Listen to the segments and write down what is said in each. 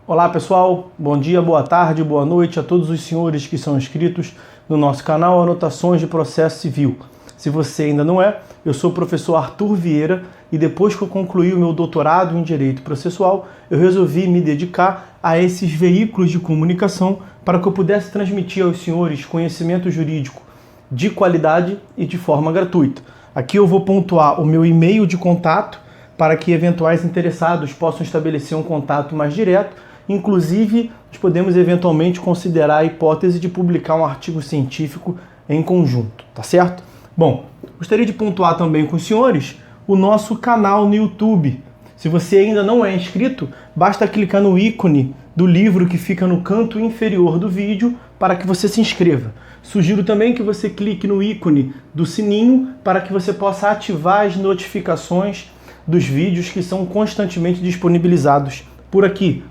Olá pessoal, bom dia, boa tarde, boa noite a todos os senhores que são inscritos no nosso canal Anotações de Processo Civil. Se você ainda não é, eu sou o professor Arthur Vieira e depois que eu concluí o meu doutorado em Direito Processual, eu resolvi me dedicar a esses veículos de comunicação para que eu pudesse transmitir aos senhores conhecimento jurídico de qualidade e de forma gratuita. Aqui eu vou pontuar o meu e-mail de contato para que eventuais interessados possam estabelecer um contato mais direto. Inclusive, nós podemos eventualmente considerar a hipótese de publicar um artigo científico em conjunto, tá certo? Bom, gostaria de pontuar também com os senhores o nosso canal no YouTube. Se você ainda não é inscrito, basta clicar no ícone do livro que fica no canto inferior do vídeo para que você se inscreva. Sugiro também que você clique no ícone do sininho para que você possa ativar as notificações dos vídeos que são constantemente disponibilizados por aqui.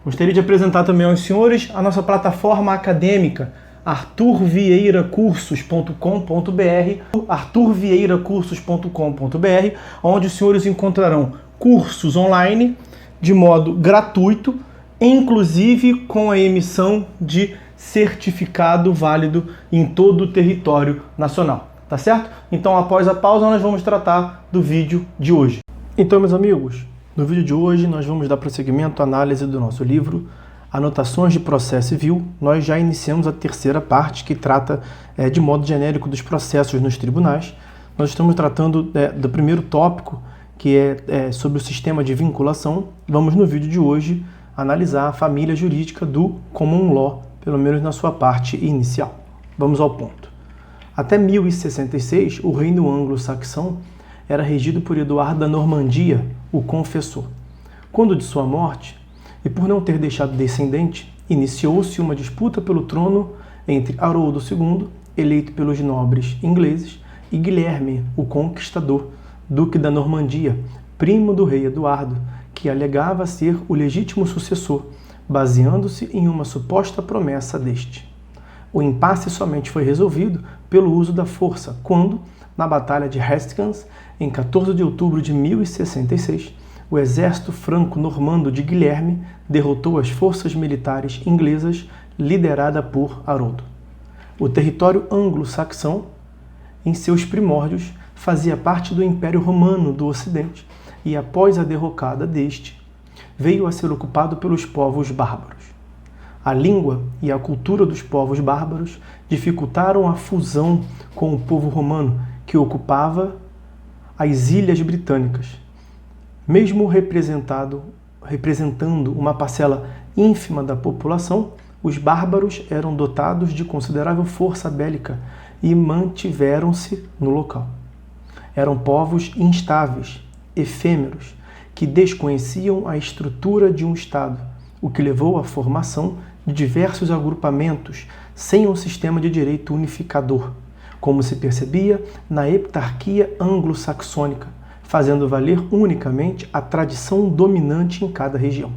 Gostaria de apresentar também aos senhores a nossa plataforma acadêmica, arturvieiracursos.com.br, arturvieiracursos.com.br, onde os senhores encontrarão cursos online de modo gratuito, inclusive com a emissão de certificado válido em todo o território nacional. Tá certo? Então, após a pausa, nós vamos tratar do vídeo de hoje. Então, meus amigos, no vídeo de hoje nós vamos dar prosseguimento à análise do nosso livro Anotações de Processo Civil. Nós já iniciamos a terceira parte, que trata de modo genérico dos processos nos tribunais. Nós estamos tratando do primeiro tópico, que é sobre o sistema de vinculação. Vamos, no vídeo de hoje, analisar a família jurídica do Common Law, pelo menos na sua parte inicial. Vamos ao ponto. Até 1066, o reino anglo-saxão era regido por Eduardo da Normandia, o Confessor. Quando de sua morte, e por não ter deixado descendente, iniciou-se uma disputa pelo trono entre Haroldo II, eleito pelos nobres ingleses, e Guilherme, o Conquistador, duque da Normandia, primo do rei Eduardo, que alegava ser o legítimo sucessor, baseando-se em uma suposta promessa deste. O impasse somente foi resolvido pelo uso da força, quando, na Batalha de Hastings, em 14 de outubro de 1066, o exército franco-normando de Guilherme derrotou as forças militares inglesas liderada por Haroldo. O território anglo-saxão, em seus primórdios, fazia parte do Império Romano do Ocidente e, após a derrocada deste, veio a ser ocupado pelos povos bárbaros. A língua e a cultura dos povos bárbaros dificultaram a fusão com o povo romano, que ocupava as Ilhas Britânicas. Mesmo representando uma parcela ínfima da população, os bárbaros eram dotados de considerável força bélica e mantiveram-se no local. Eram povos instáveis, efêmeros, que desconheciam a estrutura de um Estado, o que levou à formação de diversos agrupamentos sem um sistema de direito unificador, como se percebia na heptarquia anglo-saxônica, fazendo valer unicamente a tradição dominante em cada região.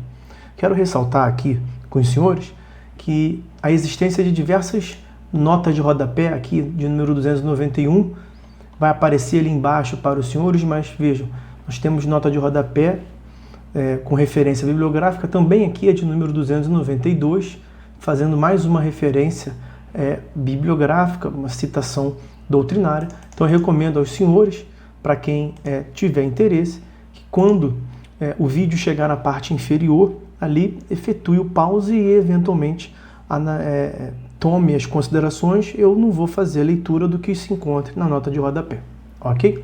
Quero ressaltar aqui com os senhores que a existência de diversas notas de rodapé, aqui de número 291, vai aparecer ali embaixo para os senhores, mas vejam, nós temos nota de rodapé com referência bibliográfica, também aqui é de número 292, fazendo mais uma referência bibliográfica, uma citação doutrinária. Então eu recomendo aos senhores, para quem tiver interesse, que quando o vídeo chegar na parte inferior, ali efetue o pause e eventualmente tome as considerações. Eu não vou fazer a leitura do que se encontra na nota de rodapé, ok?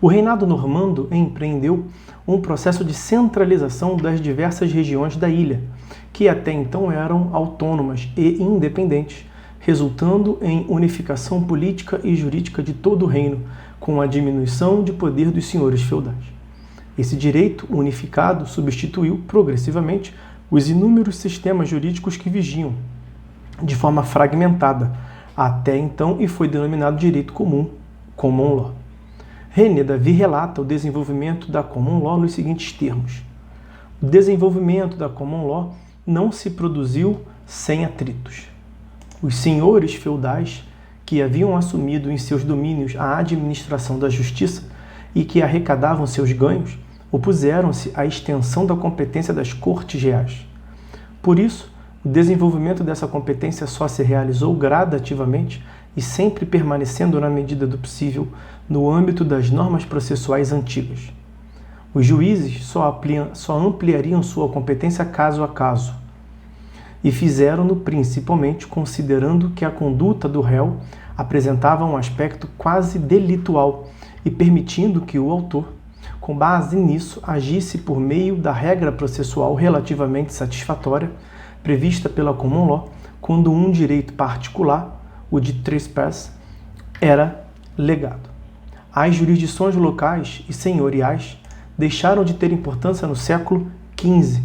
O reinado normando empreendeu um processo de centralização das diversas regiões da ilha, que até então eram autônomas e independentes, resultando em unificação política e jurídica de todo o reino, com a diminuição de poder dos senhores feudais. Esse direito unificado substituiu progressivamente os inúmeros sistemas jurídicos que vigiam, de forma fragmentada, até então, e foi denominado direito comum, Common Law. René Davy relata o desenvolvimento da Common Law nos seguintes termos: o desenvolvimento da Common Law não se produziu sem atritos. Os senhores feudais, que haviam assumido em seus domínios a administração da justiça e que arrecadavam seus ganhos, opuseram-se à extensão da competência das cortes reais. Por isso, o desenvolvimento dessa competência só se realizou gradativamente e sempre permanecendo na medida do possível no âmbito das normas processuais antigas. Os juízes só ampliariam sua competência caso a caso, e fizeram-no principalmente considerando que a conduta do réu apresentava um aspecto quase delitual e permitindo que o autor, com base nisso, agisse por meio da regra processual relativamente satisfatória prevista pela common law quando um direito particular, o de trespass, era legado. As jurisdições locais e senhoriais deixaram de ter importância no século XV.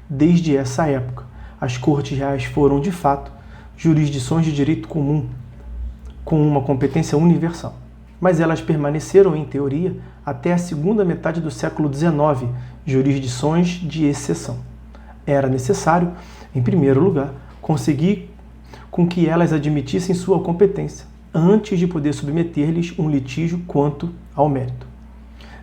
Desde essa época, as cortes reais foram, de fato, jurisdições de direito comum, com uma competência universal. Mas elas permaneceram, em teoria, até a segunda metade do século XIX, jurisdições de exceção. Era necessário, em primeiro lugar, conseguir com que elas admitissem sua competência, antes de poder submeter-lhes um litígio quanto ao mérito.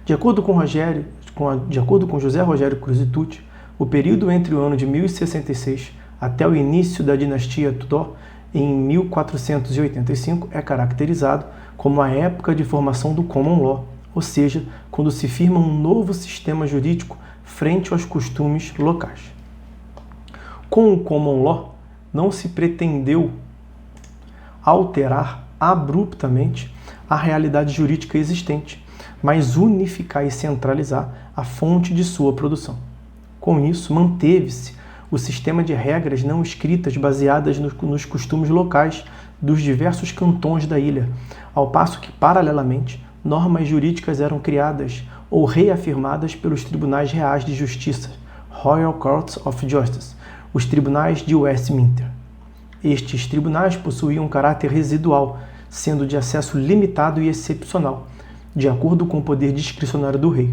De acordo com José Rogério Cruz e Tucci, o período entre o ano de 1066 até o início da dinastia Tudor, em 1485, é caracterizado como a época de formação do common law, ou seja, quando se firma um novo sistema jurídico frente aos costumes locais. Com o common law, não se pretendeu alterar abruptamente a realidade jurídica existente, mas unificar e centralizar a fonte de sua produção. Com isso, manteve-se o sistema de regras não escritas baseadas nos costumes locais dos diversos cantões da ilha, ao passo que, paralelamente, normas jurídicas eram criadas ou reafirmadas pelos tribunais reais de justiça, Royal Courts of Justice, os tribunais de Westminster. Estes tribunais possuíam um caráter residual, sendo de acesso limitado e excepcional, de acordo com o poder discricionário do rei.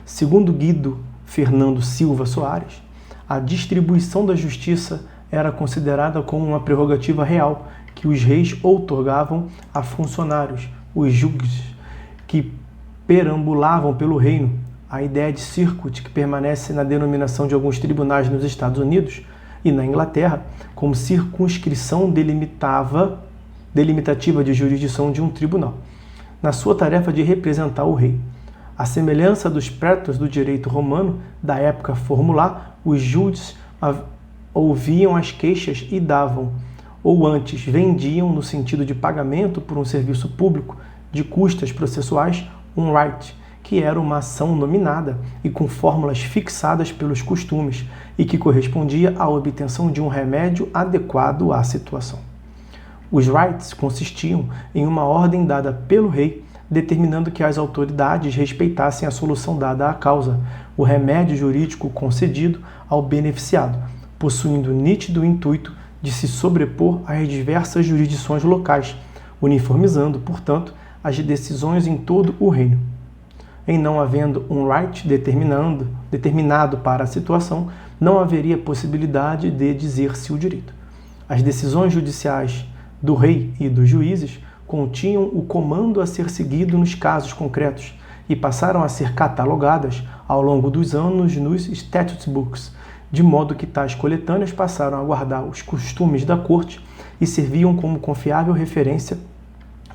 Segundo Guido Fernando Silva Soares, a distribuição da justiça era considerada como uma prerrogativa real que os reis outorgavam a funcionários, os juges, que perambulavam pelo reino. A ideia de circuit, que permanece na denominação de alguns tribunais nos Estados Unidos e na Inglaterra, como circunscrição delimitativa de jurisdição de um tribunal, na sua tarefa de representar o rei. À semelhança dos pretos do direito romano da época formular, os júdices ouviam as queixas e davam, ou antes vendiam no sentido de pagamento por um serviço público de custas processuais, um right, que era uma ação nominada e com fórmulas fixadas pelos costumes e que correspondia à obtenção de um remédio adequado à situação. Os rights consistiam em uma ordem dada pelo rei, determinando que as autoridades respeitassem a solução dada à causa, o remédio jurídico concedido ao beneficiado, possuindo nítido intuito de se sobrepor às diversas jurisdições locais, uniformizando, portanto, as decisões em todo o reino. Em não havendo um right determinado para a situação, não haveria possibilidade de dizer-se o direito. As decisões judiciais do rei e dos juízes continham o comando a ser seguido nos casos concretos e passaram a ser catalogadas ao longo dos anos nos statute books, de modo que tais coletâneas passaram a guardar os costumes da corte e serviam como confiável referência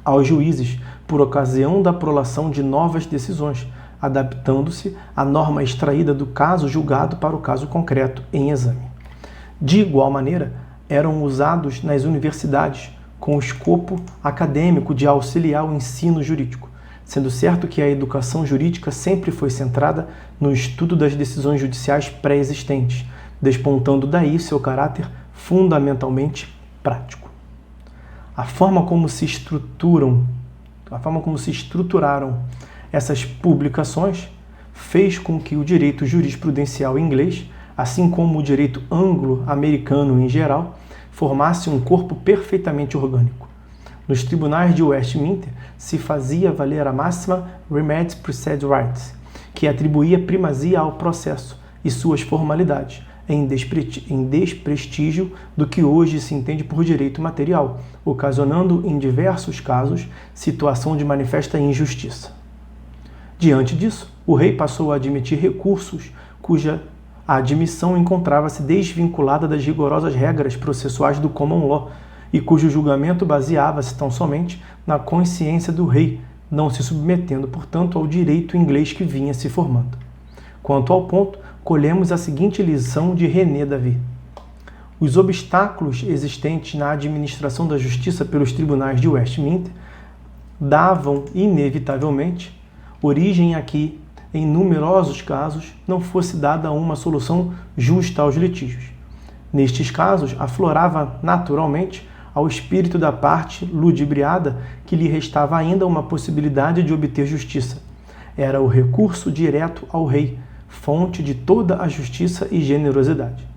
aos juízes por ocasião da prolação de novas decisões, adaptando-se à norma extraída do caso julgado para o caso concreto em exame. De igual maneira, eram usados nas universidades com o escopo acadêmico de auxiliar o ensino jurídico, sendo certo que a educação jurídica sempre foi centrada no estudo das decisões judiciais pré-existentes, despontando daí seu caráter fundamentalmente prático. A forma como se estruturaram essas publicações fez com que o direito jurisprudencial inglês, assim como o direito anglo-americano em geral, formasse um corpo perfeitamente orgânico. Nos tribunais de Westminster se fazia valer a máxima Remedies Precede Rights, que atribuía primazia ao processo e suas formalidades, em desprestígio do que hoje se entende por direito material, ocasionando, em diversos casos, situação de manifesta injustiça. Diante disso, o rei passou a admitir recursos cuja a admissão encontrava-se desvinculada das rigorosas regras processuais do common law e cujo julgamento baseava-se tão somente na consciência do rei, não se submetendo, portanto, ao direito inglês que vinha se formando. Quanto ao ponto, colhemos a seguinte lição de René Davy. Os obstáculos existentes na administração da justiça pelos tribunais de Westminster davam, inevitavelmente, origem a que, em numerosos casos, não fosse dada uma solução justa aos litígios. Nestes casos, aflorava naturalmente ao espírito da parte ludibriada que lhe restava ainda uma possibilidade de obter justiça. Era o recurso direto ao rei, fonte de toda a justiça e generosidade.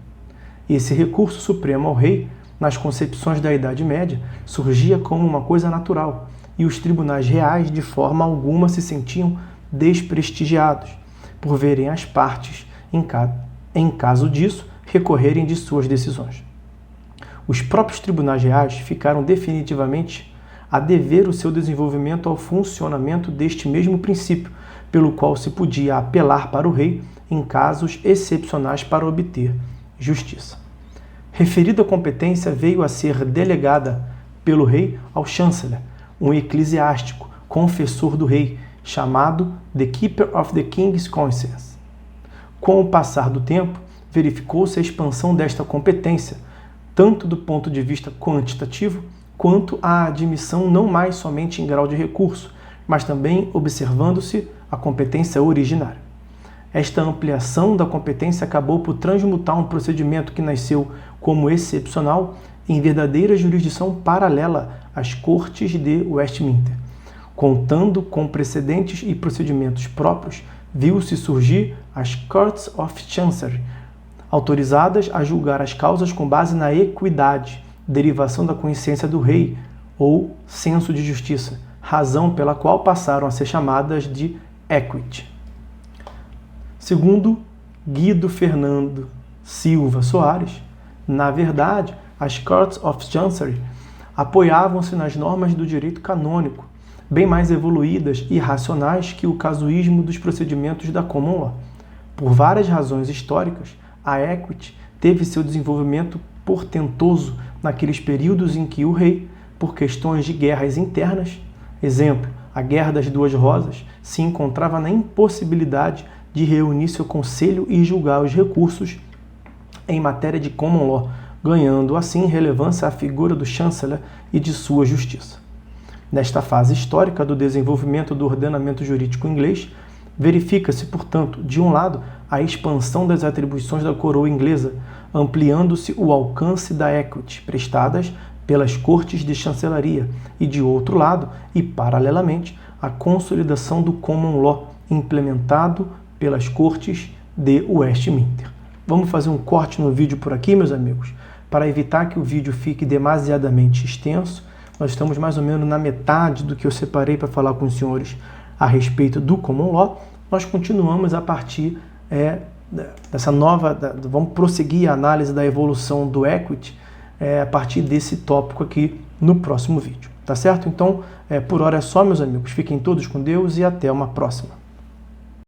Esse recurso supremo ao rei, nas concepções da Idade Média, surgia como uma coisa natural, e os tribunais reais de forma alguma se sentiam desprestigiados, por verem as partes, em caso disso, recorrerem de suas decisões. Os próprios tribunais reais ficaram definitivamente a dever o seu desenvolvimento ao funcionamento deste mesmo princípio, pelo qual se podia apelar para o rei em casos excepcionais para obter justiça. Referida competência veio a ser delegada pelo rei ao chanceler, um eclesiástico, confessor do rei, chamado The Keeper of the King's Conscience. Com o passar do tempo, verificou-se a expansão desta competência, tanto do ponto de vista quantitativo, quanto a admissão não mais somente em grau de recurso, mas também observando-se a competência originária. Esta ampliação da competência acabou por transmutar um procedimento que nasceu como excepcional em verdadeira jurisdição paralela às Cortes de Westminster. Contando com precedentes e procedimentos próprios, viu-se surgir as Courts of Chancery, autorizadas a julgar as causas com base na equidade, derivação da consciência do rei, ou senso de justiça, razão pela qual passaram a ser chamadas de equity. Segundo Guido Fernando Silva Soares, na verdade, as Courts of Chancery apoiavam-se nas normas do direito canônico, bem mais evoluídas e racionais que o casuísmo dos procedimentos da common law. Por várias razões históricas, a equity teve seu desenvolvimento portentoso naqueles períodos em que o rei, por questões de guerras internas, exemplo, a Guerra das Duas Rosas, se encontrava na impossibilidade de reunir seu conselho e julgar os recursos em matéria de common law, ganhando assim relevância a figura do chanceler e de sua justiça. Nesta fase histórica do desenvolvimento do ordenamento jurídico inglês, verifica-se, portanto, de um lado, a expansão das atribuições da coroa inglesa, ampliando-se o alcance da equity prestadas pelas cortes de chancelaria, e de outro lado, e paralelamente, a consolidação do common law implementado pelas cortes de Westminster. Vamos fazer um corte no vídeo por aqui, meus amigos, para evitar que o vídeo fique demasiadamente extenso. Nós estamos mais ou menos na metade do que eu separei para falar com os senhores a respeito do common law. Nós continuamos a partir dessa nova... vamos prosseguir a análise da evolução do equity a partir desse tópico aqui no próximo vídeo. Tá certo? Então, por hora é só, meus amigos. Fiquem todos com Deus e até uma próxima.